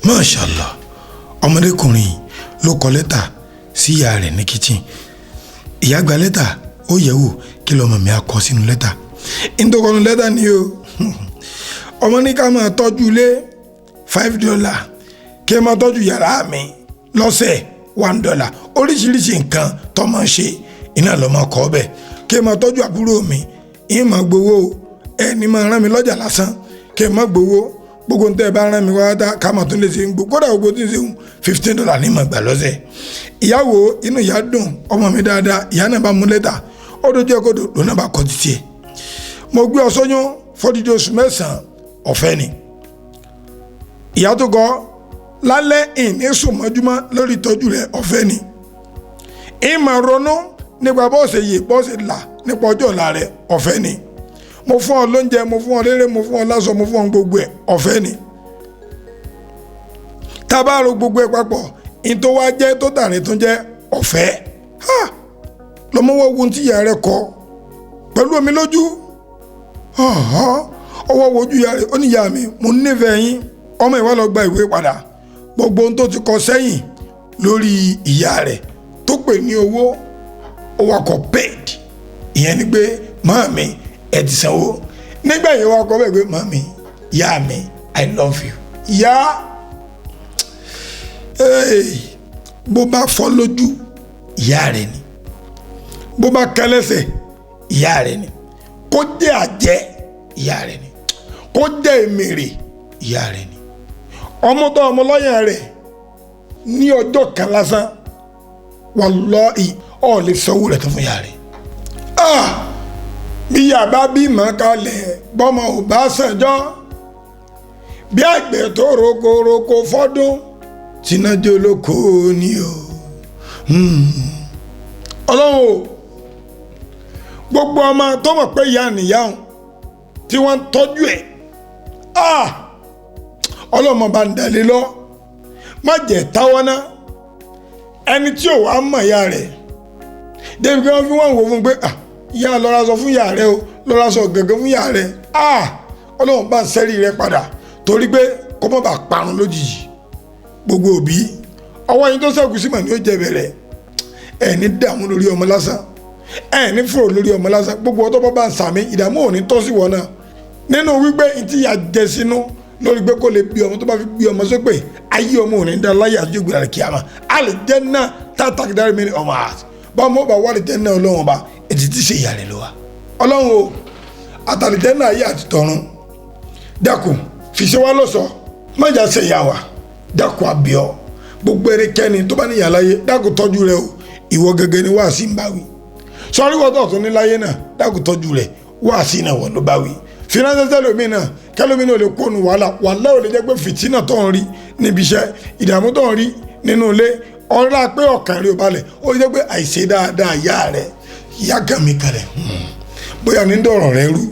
Mashallah, ọmọdékùnrin ló kọ lẹ́tà sí ìyá rẹ̀ ní kitchen. Ìyá gba lẹ́tà ó yẹ̀wò kí lọ́mọ mi á kọ sínú lẹ́tà. Ìtòkọ̀nù lẹ́tà ni o. Ọmọ ní ká máa tọ́jú ilé $5, kí ẹ máa tọ́jú yàrá mi lọ́sẹ̀ $1. Oríṣiríṣi nǹkan tó máa ṣe iná lọ́mọ kọ́ bẹ̀. Kí ẹ máa tọ́jú àbúrò mi, ìyẹn máa gbowó ẹni máa rán mi lọ́jà lásán. Kí ẹ máa gbowó gbogbo ntẹ bá rán mi wá dá ká máa tún lè ṣe ń gbó kódà gbogbo tí ń ṣe $15 ní mà gbà lọ́sẹ̀. Ìyàwó inú ìyá dùn ọmọ mi dáadáa ìyá náà bá mú lẹ́tà ó dojú ẹ̀ kó dò náà bá kọ́ títí ẹ̀. Mo gbé ọ sóyún fọ́dídé oṣù 9 ọ̀fẹ́ ni. Ìyá tó kọ́ lálẹ́ ìní sùn mọ́júmọ́ lórí ìtọ́jú rẹ̀ ọ̀fẹ́ ni. Ìmọ̀ ronú nípa bọ́ọ̀sẹ̀ yìí bọ́ọ̀sẹ̀ là nípa ọjọ́ ọ̀la rẹ̀ ọ̀fẹ́ ni. Mo fún ọ lóúnjẹ, mo fún ọ lérè, mo fún ọ láṣọ, mo fún ọ gbogbo ẹ̀ ọ̀fẹ́ ni. Tá bá ro gbogbo ẹ̀ papọ̀ in tó wá jẹ́ tó tàrí tó jẹ́ ọ̀fẹ́. Lọ́mọ́wọ́ ogun tí ìyá rẹ̀ kọ pẹ̀lú omi lójú. Ọwọ́ wojú ìyá rẹ̀ ó ní ìyá mi mo nífẹ̀ẹ́ yín. Ọmọ ìwà lọ gba ìwé padà gbogbo ohun tó ti kọ sẹ́yìn lórí ìyá rẹ̀ tó pè ní owó ó wá kọ paid. Ìyẹn ni pé màmí ẹ ti sanwó. Nígbà yìí wá kọ bẹ́ẹ̀ pé màmí ìyá mi I love you. Ìyá bó bá fọ́ lójú ìyá rẹ̀ ni, bó bá kẹlẹ́sẹ̀ ìyá rẹ̀ ni, kó jẹ́ àjẹ́ ìyá rẹ̀ ni, kó jẹ́ èmèrè ìyá rẹ̀ ni. Ọmọ tó ọmọ lọ́yàn rẹ̀ ní ọjọ́ kan lásán wallahi ó lè sanwó rẹ̀ tó fún ìyá rẹ̀. Bí ìyá bá bí mọ́ kalẹ̀ bọ́mọ ò bá sànjọ́ bí àgbẹ̀ tó rokoroko fọ́dún tínájọ́ olóko ni o. Ọlọ́run o gbogbo ọmọ tó mọ̀ pé ìyá nìyáhùn tí wọ́n ń tọ́jú ẹ̀ ọlọ́mọ bá ń dalẹ̀ lọ má jẹ́ táwọn náà ẹni tí ò wá mọ̀ ìyá rẹ̀ débi kí wọ́n fi wọ́n wò fún pé ìyá lọ́ra sọ fún ìyá rẹ̀ o lọ́ra sọ gẹ́gẹ́ fún ìyá rẹ̀ ọlọ́run bá ń sẹ́rí rẹ̀ padà torí pé kó má bàa parun lójijì. Gbogbo òbí ọwọ́ yín tó ṣẹ́kù sí mà ní ó jẹ bẹ̀rẹ̀ ẹ̀ ní dààmú lórí ọmọ lásán ẹ̀ ní fòrò lórí ọmọ lásán gbogbo ọtọ́ bá ń sàmì ìdààmú ò ní tọ́ sí wọn náà nínú wípé ìtì ìyá jẹ sínú lórí pé kó lè bí ọmọ tó bá fi bí ọmọ sópè ayé ọmọ ò ní dá láyé àti ìgbéra rẹ̀ kíámà àlè jẹ́ náà tátàkì dárí mi ní ọmọ àti báwo bá wà lè jẹ́ náà ọlọ́run ọba ètí tí ṣe ìyá rẹ̀ lọ wa ọlọ́run o àtàlìjẹ́ náà ayé àti tọ̀run dákun fi ṣe wá lọ́sọ̀ọ́ májà ṣe ìyá wa dákun àbíọ́ gbogbo ẹnikẹ́ni tó bá ní ìyá láyé dákun tọ́jú rẹ o ìwọ gẹ́gẹ́ ni wàásì ń bá wí sọrí wọ́tọ̀ tó ní láyé náà dákun tọ́jú rẹ wàásì náà wọ́n ló bá wí fìránṣẹ́ lómi náà kẹlómi náà lè kóònù wàhálà ò lè jẹ́ pé fìtínà tó ń rí níbi iṣẹ́ ìdààmú tó ń rí nínú ilé ọ̀rá pé ọ̀kàn rí ò balẹ̀ ó jẹ́ pé àìṣe dáadáa ìyá rẹ ìyá kan mi kalẹ̀ bóyá ní dọ̀rọ̀ rẹ rú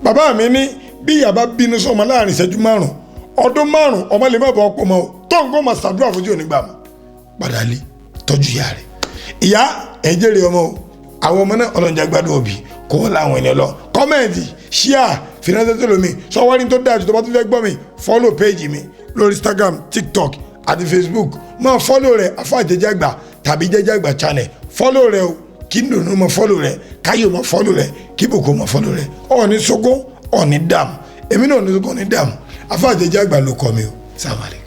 bàbá mi ní bí ìyá bá bínú sọmọ láàrin ìṣẹ́jú 5 ọdún 5 ọmọ lè má bọ ọ̀pọ̀ mọ́ tó ń gbọ́ máa ṣàdúrà fojú onígbà mọ́ padà lé tọ́jú ìyá rẹ̀ ìyá ẹ̀jẹ̀ rẹ̀ ọmọ o àwọn ọmọ náà ọlọ́njà gbádùn òbí kó wọ́n láwọn ènìyàn lọ kọ́mẹ̀ntì ṣíà fìránṣẹ́ lómi sọwọ́rí tó dájú tó bá tún fẹ́ gbọ́ mi fọ́lò péjì mi lórí Instagram, TikTok àti Facebook máa fọ́lò rẹ̀ Alfa JEJE AGBA tàbí JEJE AGBA channel fọ́lò rẹ̀ o kí n dùnú mọ́ fọ́lò rẹ̀ káyọ̀ mọ́ fọ́lò rẹ̀ kí bòkó mọ́ fọ́lò rẹ̀ ọ̀ọ́ni sókó ọ̀ọ́ni dààmú èmi náà ní sókó ọ̀ọ́ni dààmú Alfa JEJE AGBA ló kọ́ mi o sàmàlẹ́.